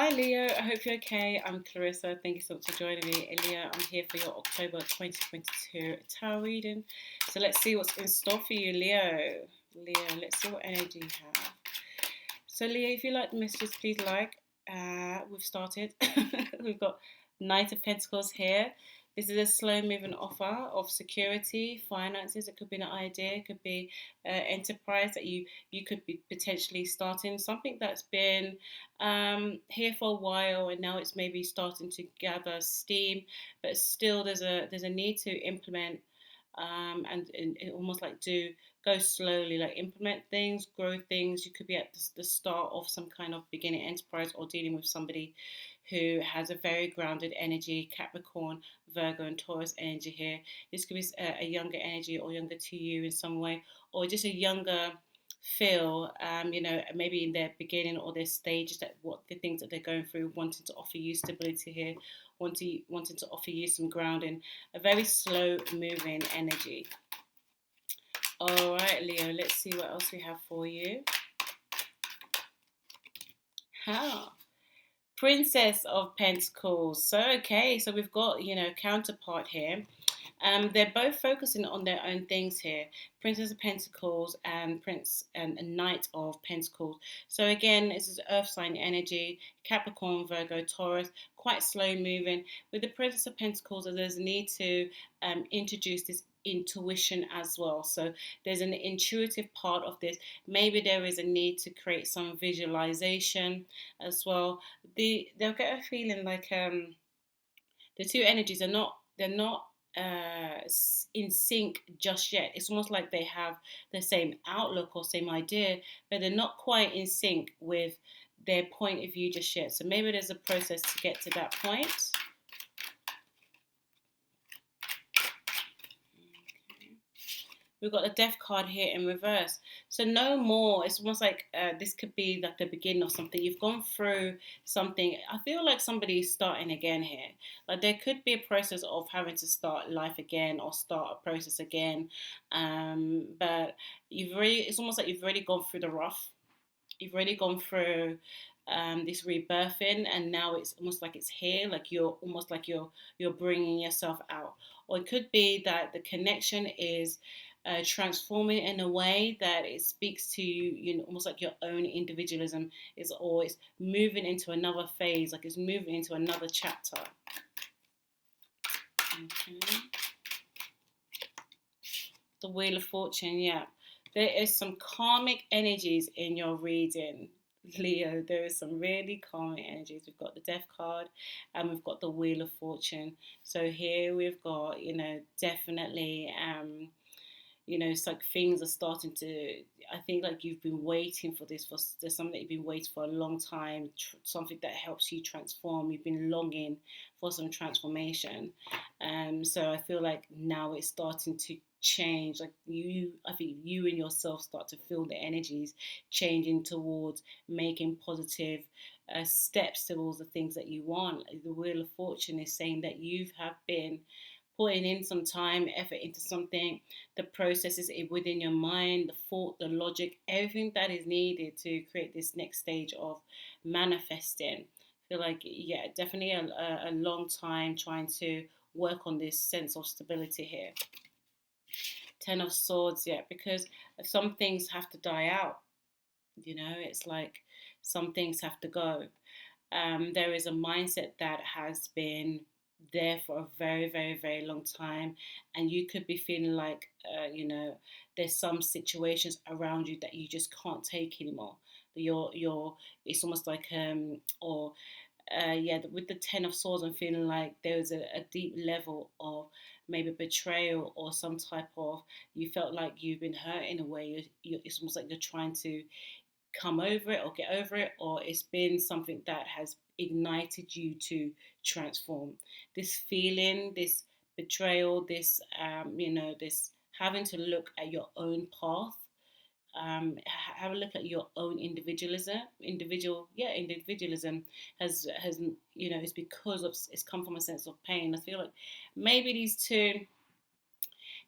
Hi Leo, I hope you're okay. I'm Clarissa. Thank you so much for joining me. And Leo, I'm here for your October 2022 tarot reading. So let's see what's in store for you, Leo. Leo, let's see what energy you have. So Leo, if you like the messages, please like. We've started. We've got Knight of Pentacles here. This is a slow moving offer of security, finances. It could be an idea, it could be enterprise that you could be potentially starting something that's been here for a while, and now it's maybe starting to gather steam. But still, there's a need to implement and almost like do go slowly, like implement things, grow things. You could be at the start of some kind of beginning enterprise or dealing with somebody who has a very grounded energy, Capricorn, Virgo, and Taurus energy here. This could be a younger energy or younger to you in some way, or just a younger feel, maybe in their beginning or their stages, that what the things that they're going through, wanting to offer you stability here, wanting to offer you some grounding, a very slow moving energy. All right, Leo, let's see what else we have for you. Princess of Pentacles. So we've got, counterpart here. They're both focusing on their own things here. Princess of Pentacles and Prince and Knight of Pentacles. So again, this is Earth sign energy, Capricorn, Virgo, Taurus, quite slow moving. With the Princess of Pentacles, there's a need to introduce this intuition as well. So there's an intuitive part of this. Maybe there is a need to create some visualization as well. They'll get a feeling like the two energies they're not in sync just yet. It's almost like they have the same outlook or same idea, but they're not quite in sync with their point of view just yet. So maybe there's a process to get to that point. We've got the Death card here in reverse. So no more. It's almost like this could be like the beginning of something. You've gone through something. I feel like somebody's starting again here. Like there could be a process of having to start life again or start a process again. But it's almost like you've already gone through the rough. You've already gone through this rebirthing, and now it's almost like it's here. Like you're bringing yourself out. Or it could be that the connection is transforming in a way that it speaks to you, almost like your own individualism is always moving into another phase, like it's moving into another chapter. Okay. The Wheel of Fortune, yeah. There is some karmic energies in your reading, Leo. There is some really karmic energies. We've got the Death card and we've got the Wheel of Fortune. So here we've got, definitely it's like things are starting to, I think like you've been waiting for this, there's something that you've been waiting for a long time, something that helps you transform. You've been longing for some transformation. So I feel like now it's starting to change. Like I think you and yourself start to feel the energies changing towards making positive steps towards the things that you want. The Wheel of Fortune is saying that you have been putting in some time, effort into something, the processes within your mind, the thought, the logic, everything that is needed to create this next stage of manifesting. I feel like, yeah, definitely a long time trying to work on this sense of stability here. Ten of Swords, yeah, because some things have to die out. It's like some things have to go. There is a mindset that has been there for a very, very, very long time, and you could be feeling like there's some situations around you that you just can't take anymore. It's almost like with the Ten of Swords, I'm feeling like there's a deep level of maybe betrayal or some type of, you felt like you've been hurt in a way. It's almost like you're trying to come over it or get over it, or it's been something that has ignited you to transform. This feeling, this betrayal, this this having to look at your own path, have a look at your own individualism has it's because of, it's come from a sense of pain. I feel like maybe these two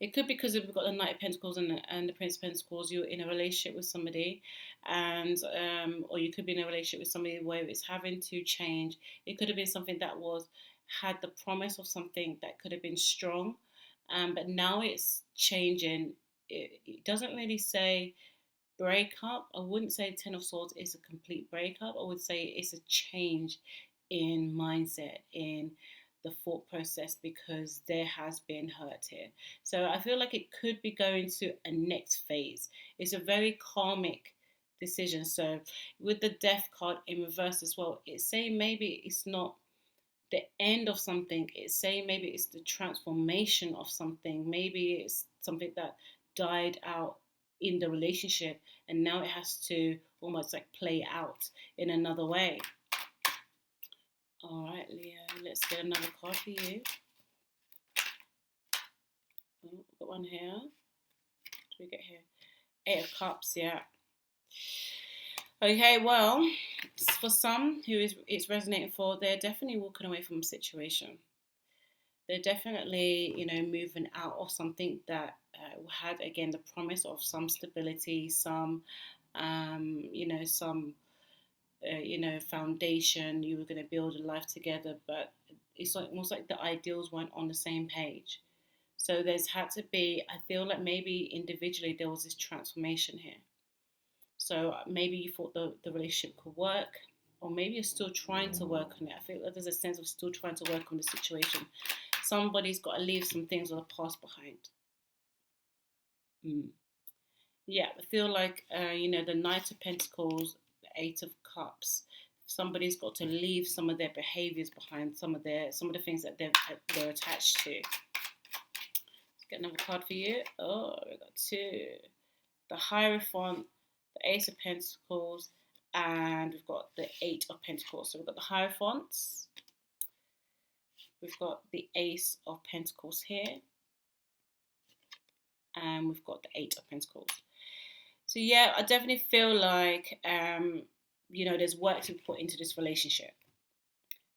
It could be because we've got the Knight of Pentacles and the Prince of Pentacles. You're in a relationship with somebody, and or you could be in a relationship with somebody where it's having to change. It could have been something that had the promise of something that could have been strong, but now it's changing. It doesn't really say breakup. I wouldn't say Ten of Swords is a complete breakup. I would say it's a change in mindset, in the thought process, because there has been hurt here. So I feel like it could be going to a next phase. It's a very karmic decision. So with the Death card in reverse as well, it's saying maybe it's not the end of something. It's saying maybe it's the transformation of something. Maybe it's something that died out in the relationship and now it has to almost like play out in another way. All right, Leo, let's get another card for you. Oh, got one here. What do we get here? Eight of Cups, yeah. Okay, well, for some who it's resonating for, they're definitely walking away from a situation. They're definitely, moving out of something that had, again, the promise of some stability, some, some, foundation. You were going to build a life together, but it's like almost like the ideals weren't on the same page. So there's had to be, I feel like maybe individually there was this transformation here. So maybe you thought the relationship could work, or maybe you're still trying to work on it. I feel like there's a sense of still trying to work on the situation. Somebody's got to leave some things of the past behind. Yeah, I feel like, the Knight of Pentacles, the Eight of Cups, somebody's got to leave some of their behaviors behind, some of the things that they're attached to. Let's get another card for you. Oh, we got two. The Hierophant, the Ace of Pentacles, and we've got the Eight of Pentacles. So we've got the Hierophants, we've got the Ace of Pentacles here, and we've got the Eight of Pentacles. So yeah, I definitely feel like, there's work to be put into this relationship.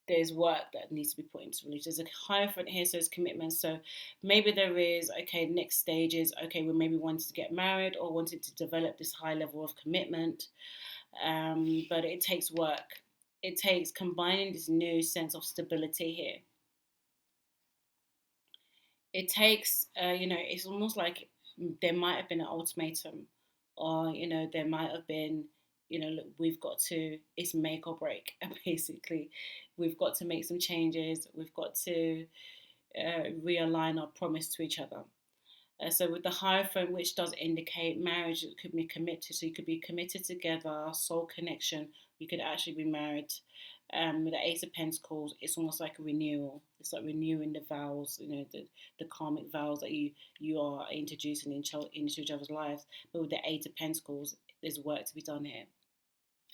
There's work that needs to be put into the relationship. There's a Hierophant here, so there's commitment. So maybe there is, okay, next stage is, okay, we maybe wanted to get married or wanted to develop this high level of commitment. But it takes work. It takes combining this new sense of stability here. It takes, it's almost like there might have been an ultimatum, or there might have been, look, we've got to, it's make or break. Basically, we've got to make some changes. We've got to realign our promise to each other. So with the Hierophant, which does indicate marriage, it could be committed. So you could be committed together, soul connection. You could actually be married. With the Ace of Pentacles, it's almost like a renewal. It's like renewing the vows, the karmic vows that you are introducing into each other's lives. But with the Eight of Pentacles, there's work to be done here.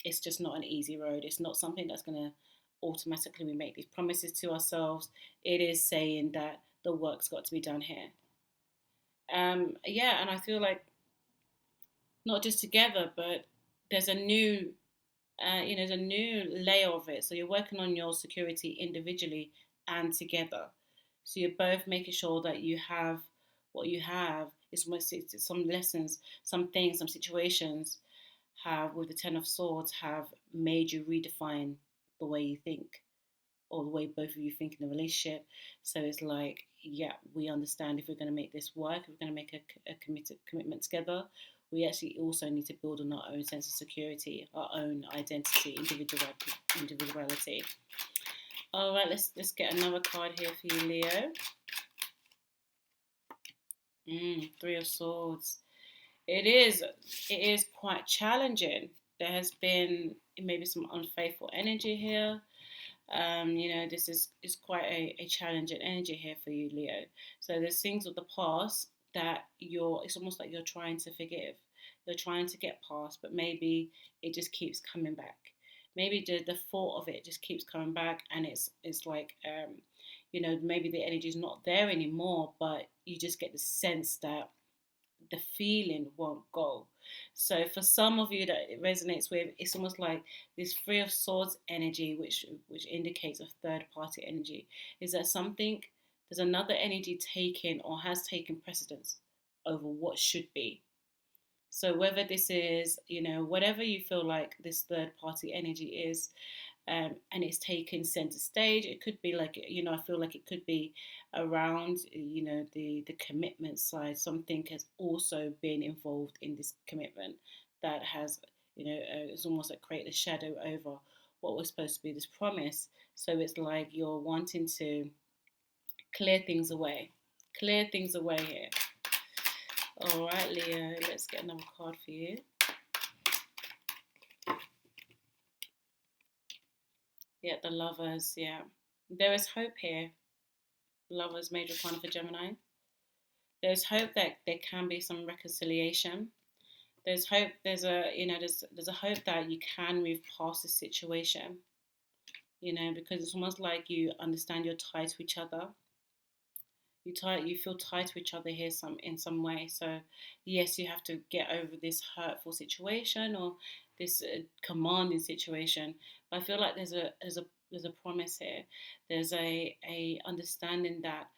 It's just not an easy road. It's not something that's going to automatically, we make these promises to ourselves. It is saying that the work's got to be done here. And I feel like not just together, but there's a new there's a new layer of it. So you're working on your security individually and together. So you're both making sure that you have what you have. It's some lessons, some things, some situations have, with the Ten of Swords, have made you redefine the way you think, or the way both of you think in a relationship. So it's like, yeah, we understand if we're going to make this work, if we're going to make a commitment together, we actually also need to build on our own sense of security, our own identity, individuality. All right, let's get another card here for you, Leo. Three of Swords. It is quite challenging. There has been maybe some unfaithful energy here. This is quite a challenging energy here for you, Leo. So there's things of the past that it's almost like you're trying to forgive. You're trying to get past, but maybe it just keeps coming back. Maybe the thought of it just keeps coming back, and it's like, maybe the energy is not there anymore, but you just get the sense that the feeling won't go. So for some of you that it resonates with, it's almost like this Three of Swords energy, which indicates a third party energy, is that something There's another energy taking or has taken precedence over what should be. So whether this is, whatever you feel like this third party energy is, and it's taken center stage. It could be like, I feel like it could be around, the commitment side. Something has also been involved in this commitment that has, it's almost like create a shadow over what was supposed to be this promise. So it's like you're wanting to clear things away. Clear things away here. All right, Leo, let's get another card for you. Yeah, the Lovers, yeah. There is hope here. Lovers, major arcana for Gemini. There's hope that there can be some reconciliation. There's hope, there's a hope that you can move past this situation, because it's almost like you understand you're tied to each other. You feel tied to each other here in some way. So yes, you have to get over this hurtful situation or this commanding situation. But I feel like there's a promise here. There's a understanding that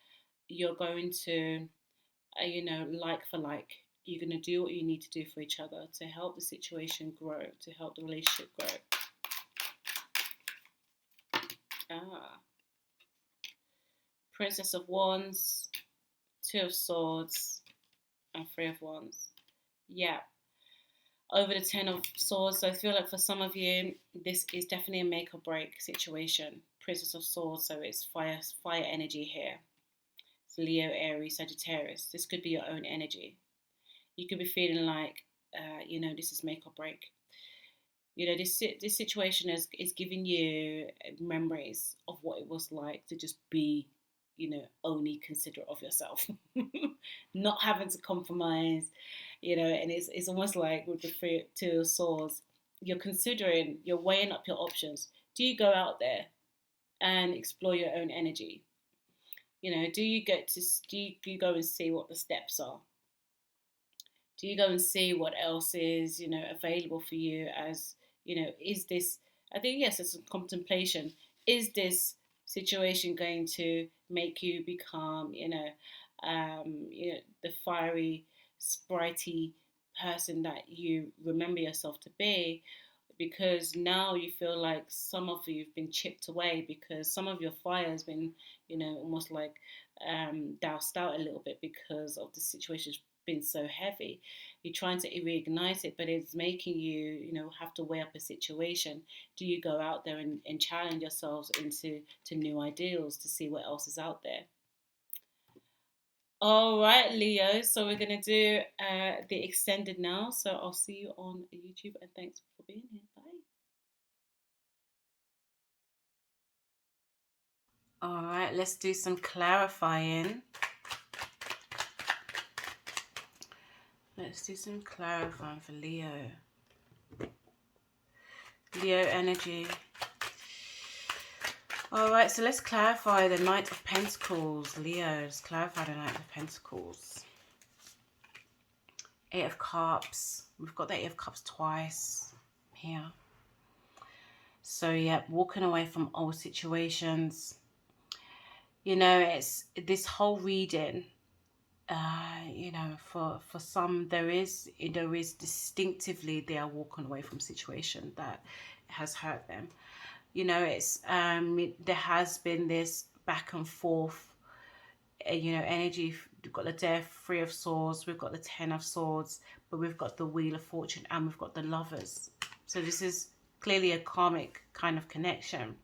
you're going to, like for like, you're going to do what you need to do for each other to help the situation grow, to help the relationship grow. Princess of Wands, Two of Swords, and Three of Wands. Yeah. Over the Ten of Swords. So I feel like for some of you, this is definitely a make or break situation. Princess of Swords, so it's fire energy here. It's Leo, Aries, Sagittarius. This could be your own energy. You could be feeling like, this is make or break. This situation is giving you memories of what it was like to just be, only considerate of yourself, not having to compromise, and it's almost like with the Two of Swords, you're weighing up your options. Do you go out there and explore your own energy? Do you go and see what the steps are? Do you go and see what else is, available for you as, is this, I think, yes, it's a contemplation. Is this situation going to make you become, the fiery, spritey person that you remember yourself to be? Because now you feel like some of you've been chipped away because some of your fire has been, almost like doused out a little bit because of the situation's been so heavy. You're trying to reignite it, but it's making you, have to weigh up a situation. Do you go out there and challenge yourselves into new ideals to see what else is out there? All right, Leo. So we're going to do the extended now. So I'll see you on YouTube, and thanks for being here. Bye. All right, let's do some clarifying. Let's do some clarifying for Leo. Leo energy. All right, so let's clarify the Knight of Pentacles. Leo, let's clarify the Knight of Pentacles. Eight of Cups. We've got the Eight of Cups twice here. So, yeah, walking away from old situations. It's this whole reading. For some, there is distinctively they are walking away from situation that has hurt them. It's there has been this back and forth, energy. We've got the Death, Three of Swords, we've got the Ten of Swords, but we've got the Wheel of Fortune, and we've got the Lovers. So this is clearly a karmic kind of connection.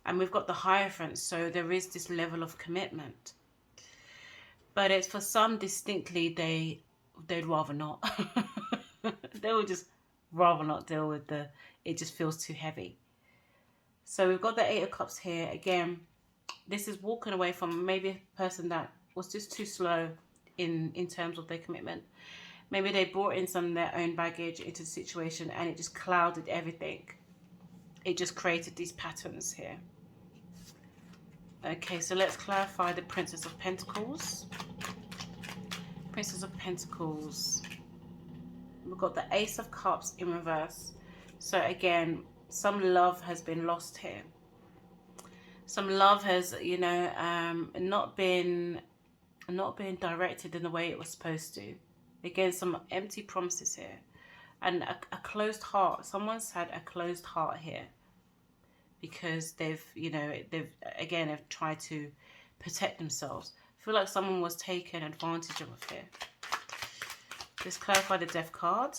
And we've got the Hierophant, so there is this level of commitment. But it's for some distinctly they'd rather not. They would just rather not deal with it just feels too heavy. So we've got the Eight of Cups here. Again, this is walking away from maybe a person that was just too slow in terms of their commitment. Maybe they brought in some of their own baggage into the situation and it just clouded everything. It just created these patterns here. Okay, so let's clarify the Princess of Pentacles. Princess of Pentacles. We've got the Ace of Cups in reverse. So again, some love has been lost here. some love has, you know, not been directed in the way it was supposed to. Again, some empty promises here, and a closed heart. Someone's had a closed heart here because they've, you know, have tried to protect themselves. I feel like someone was taken advantage of here. Let's clarify the Death card.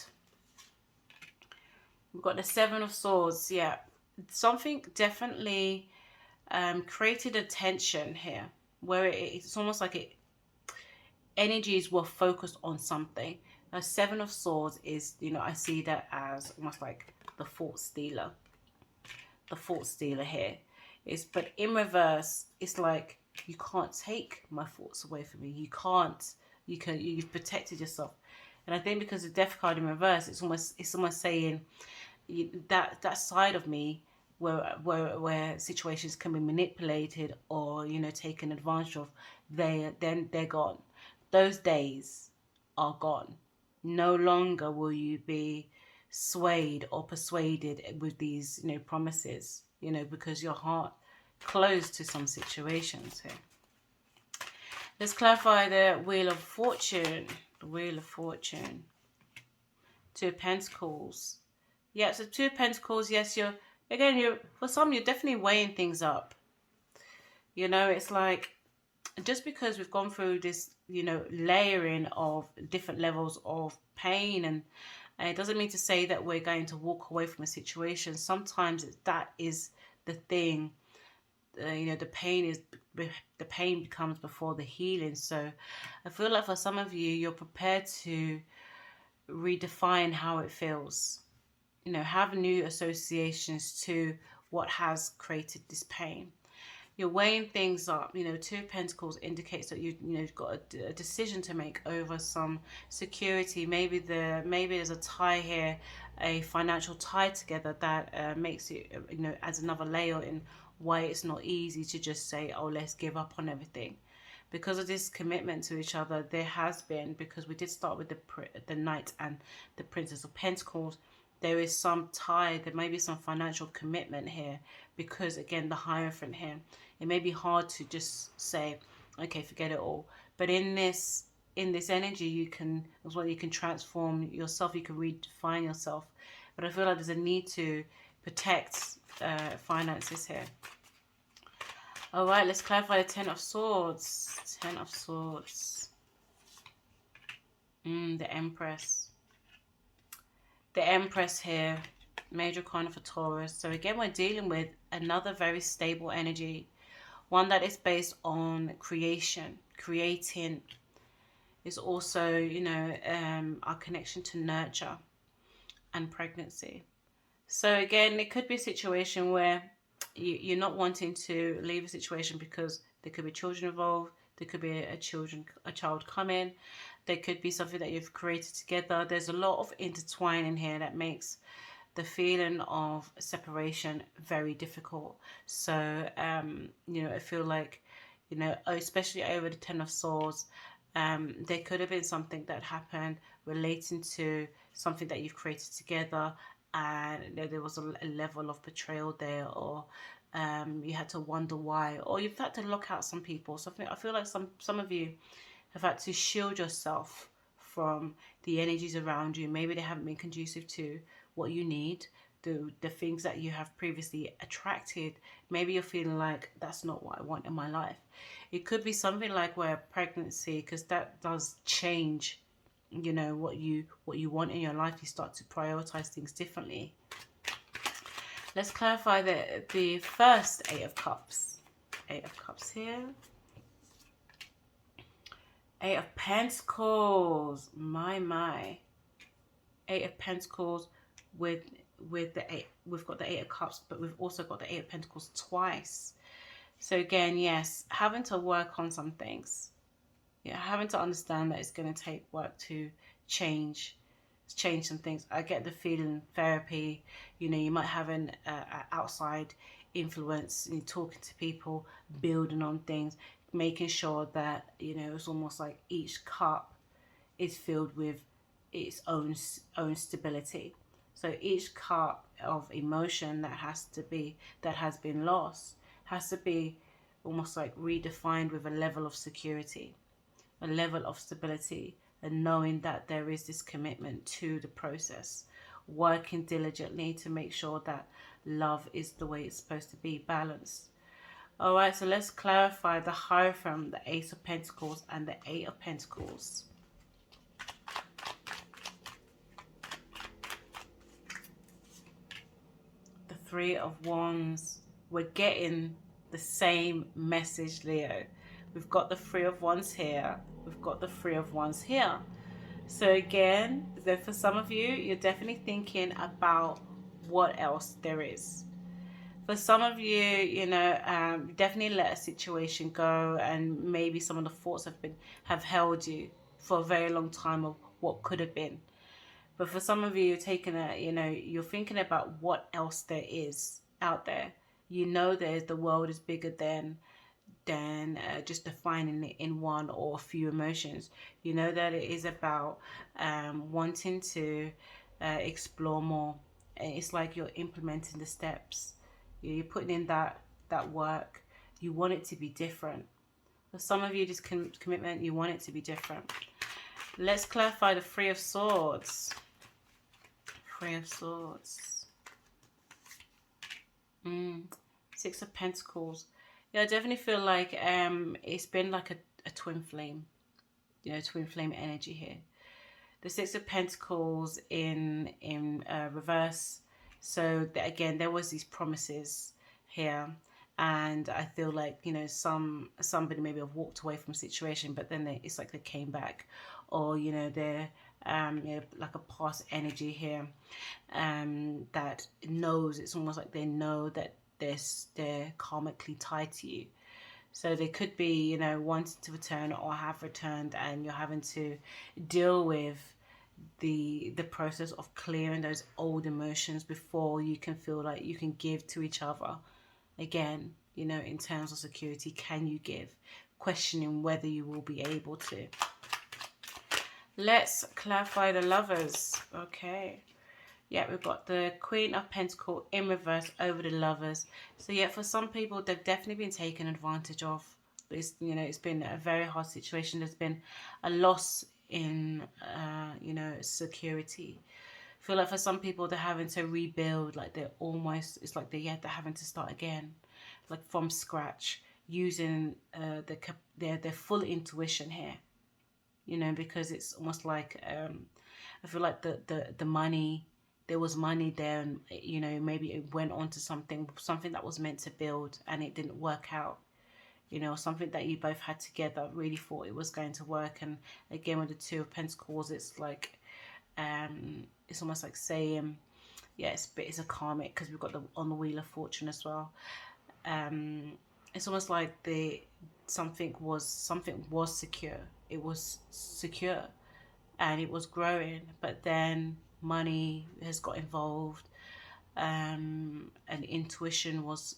We've got the Seven of Swords. Yeah, something definitely created a tension here where it's almost like energies were focused on something. Now, Seven of Swords is, you know, I see that as almost like the thought stealer. The thought stealer here is, but in reverse, it's like, you can't take my thoughts away from me. You can't. You've protected yourself. And I think because the Death card in reverse, it's almost saying that side of me where situations can be manipulated or, you know, taken advantage of, they're gone. Those days are gone. No longer will you be swayed or persuaded with these, you know, promises, you know, because your heart closed to some situations here. Let's clarify the Wheel of Fortune. The Wheel of Fortune. Two of Pentacles. Yeah, so Two of Pentacles, yes, you're for some, you're definitely weighing things up. You know, it's like, just because we've gone through this, you know, layering of different levels of pain, and it doesn't mean to say that we're going to walk away from a situation. Sometimes that is the thing. You know, the pain comes before the healing. So I feel like for some of you, you're prepared to redefine how it feels. You know, have new associations to what has created this pain. You're weighing things up. You know, Two of Pentacles indicates that you've got a decision to make over some security. Maybe there's a tie here, a financial tie together that makes it, you know, adds another layer in why it's not easy to just say, oh, let's give up on everything. Because of this commitment to each other, there has been, because we did start with the Knight and the Princess of Pentacles, there is some tie, there may be some financial commitment here, because again, the Hierophant here, it may be hard to just say, okay, forget it all. But in this energy, you can transform yourself, you can redefine yourself. But I feel like there's a need to protect finances here. All right, let's clarify the Ten of Swords. Ten of Swords. The Empress. The Empress here. Major Arcana for Taurus. So again, we're dealing with another very stable energy. One that is based on creation. Creating is also, you know, our connection to nurture and pregnancy. So again, it could be a situation where you're not wanting to leave a situation because there could be children involved. There could be a child coming. There could be something that you've created together. There's a lot of intertwining here that makes the feeling of separation very difficult. So, you know, I feel like, you know, especially over the Ten of Swords, there could have been something that happened relating to something that you've created together, and there was a level of betrayal there, or you had to wonder why, or you've had to lock out some people. So I feel like some of you have had to shield yourself from the energies around you. Maybe they haven't been conducive to what you need, the things that you have previously attracted. Maybe you're feeling like that's not what I want in my life. It could be something like where pregnancy, because that does change, you know, what you want in your life. You start to prioritize things differently. Let's clarify the first Eight of Cups. Eight of Cups here. Eight of Pentacles. My. Eight of Pentacles with the eight. We've got the Eight of Cups, but we've also got the Eight of Pentacles twice. So again, yes, having to work on some things. Yeah, having to understand that it's going to take work to change some things. I get the feeling therapy, you know, you might have an outside influence, you know, talking to people, building on things, making sure that, you know, it's almost like each cup is filled with its own stability. So each cup of emotion that has been lost has to be almost like redefined with a level of security, a level of stability, and knowing that there is this commitment to the process, working diligently to make sure that love is the way it's supposed to be, balanced. All right, so let's clarify the Hierophant, the Ace of Pentacles, and the Eight of Pentacles. The Three of Wands. We're getting the same message, Leo. We've got the Three of Wands here. We've got the Three of Wands here. So again, for some of you, you're definitely thinking about what else there is. For some of you, you know, definitely let a situation go, and maybe some of the thoughts have held you for a very long time of what could have been. But for some of you, you're taking you're thinking about what else there is out there. You know, the world is bigger than just defining it in one or a few emotions. You know that it is about wanting to explore more. It's like you're implementing the steps. You're putting in that work. You want it to be different. For some of you, this commitment, you want it to be different. Let's clarify the Three of Swords. Three of Swords. Six of Pentacles. Yeah, I definitely feel like it's been like a twin flame. You know, twin flame energy here. The Six of Pentacles in reverse. So again, there was these promises here, and I feel like, you know, somebody maybe have walked away from a situation, but then it's like they came back, or you know, they're you know, like a past energy here that knows, it's almost like they know that they're karmically tied to you. So they could be, you know, wanting to return or have returned, and you're having to deal with the process of clearing those old emotions before you can feel like you can give to each other again. You know, in terms of security, can you give? Questioning whether you will be able to. Let's clarify the Lovers. Okay. Yeah, we've got the Queen of Pentacles in reverse over the Lovers. So yeah, for some people, they've definitely been taken advantage of. It's, you know, it's been a very hard situation. There's been a loss in, you know, security. I feel like for some people, they're having to rebuild. Like they're almost, it's like they're having to start again, like from scratch, using their full intuition here. You know, because it's almost like I feel like the money. There was money there, and you know, maybe it went on to something that was meant to build, and it didn't work out. You know, something that you both had together, really thought it was going to work. And again, with the Two of Pentacles, it's like it's almost like saying, yes, but it's a karmic, because we've got on the Wheel of Fortune as well. It's almost like something was secure. It was secure, and it was growing, but then money has got involved, and intuition was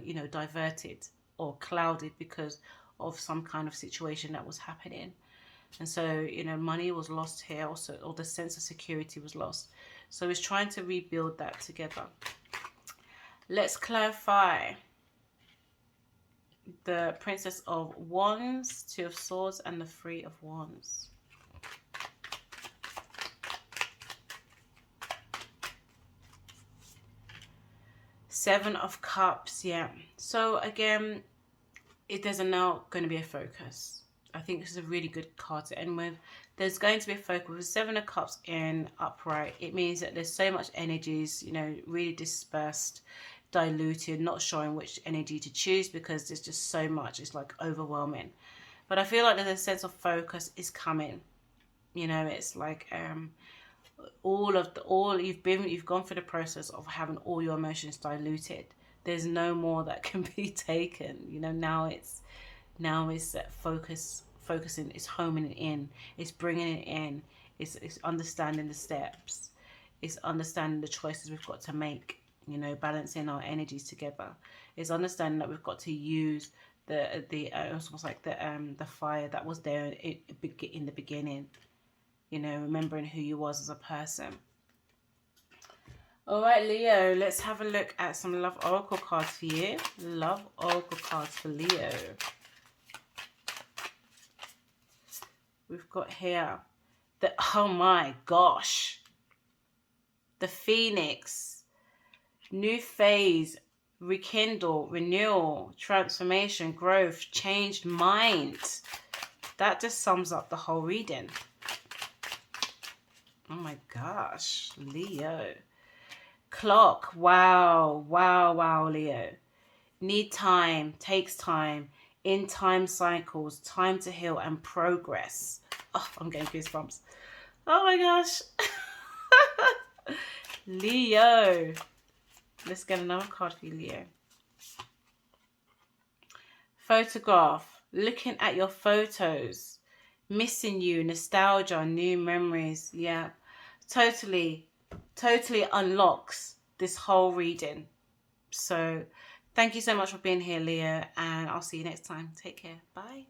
you know, diverted or clouded because of some kind of situation that was happening. And so, you know, money was lost here also, or the sense of security was lost. So it's trying to rebuild that together. Let's clarify the Princess of Wands, Two of Swords, and the Three of Wands. Seven of Cups, yeah. So again, there's now going to be a focus. I think this is a really good card to end with. There's going to be a focus with Seven of Cups in upright. It means that there's so much energies, you know, really dispersed, diluted, not showing which energy to choose because there's just so much. It's like overwhelming. But I feel like there's a sense of focus is coming. You know, it's like you've gone through the process of having all your emotions diluted. There's no more that can be taken. You know, now it's focusing, it's homing it in, it's bringing it in, it's understanding the steps, it's understanding the choices we've got to make. You know, balancing our energies together. It's understanding that we've got to use it's almost like the fire that was there in the beginning. You know, remembering who you was as a person. All right, Leo, let's have a look at some love oracle cards for you. Love oracle cards for Leo. We've got here the, oh my gosh, the Phoenix, new phase, rekindle, renewal, transformation, growth, changed mind. That just sums up the whole reading. Oh my gosh, Leo. Clock, wow, wow, wow, Leo. Need time, takes time, in time cycles, time to heal and progress. Oh, I'm getting goosebumps. Oh my gosh. Leo. Let's get another card for you, Leo. Photograph, looking at your photos, missing you, nostalgia, new memories. Yeah, totally unlocks this whole reading. So thank you so much for being here, Leo, and I'll see you next time. Take care. Bye.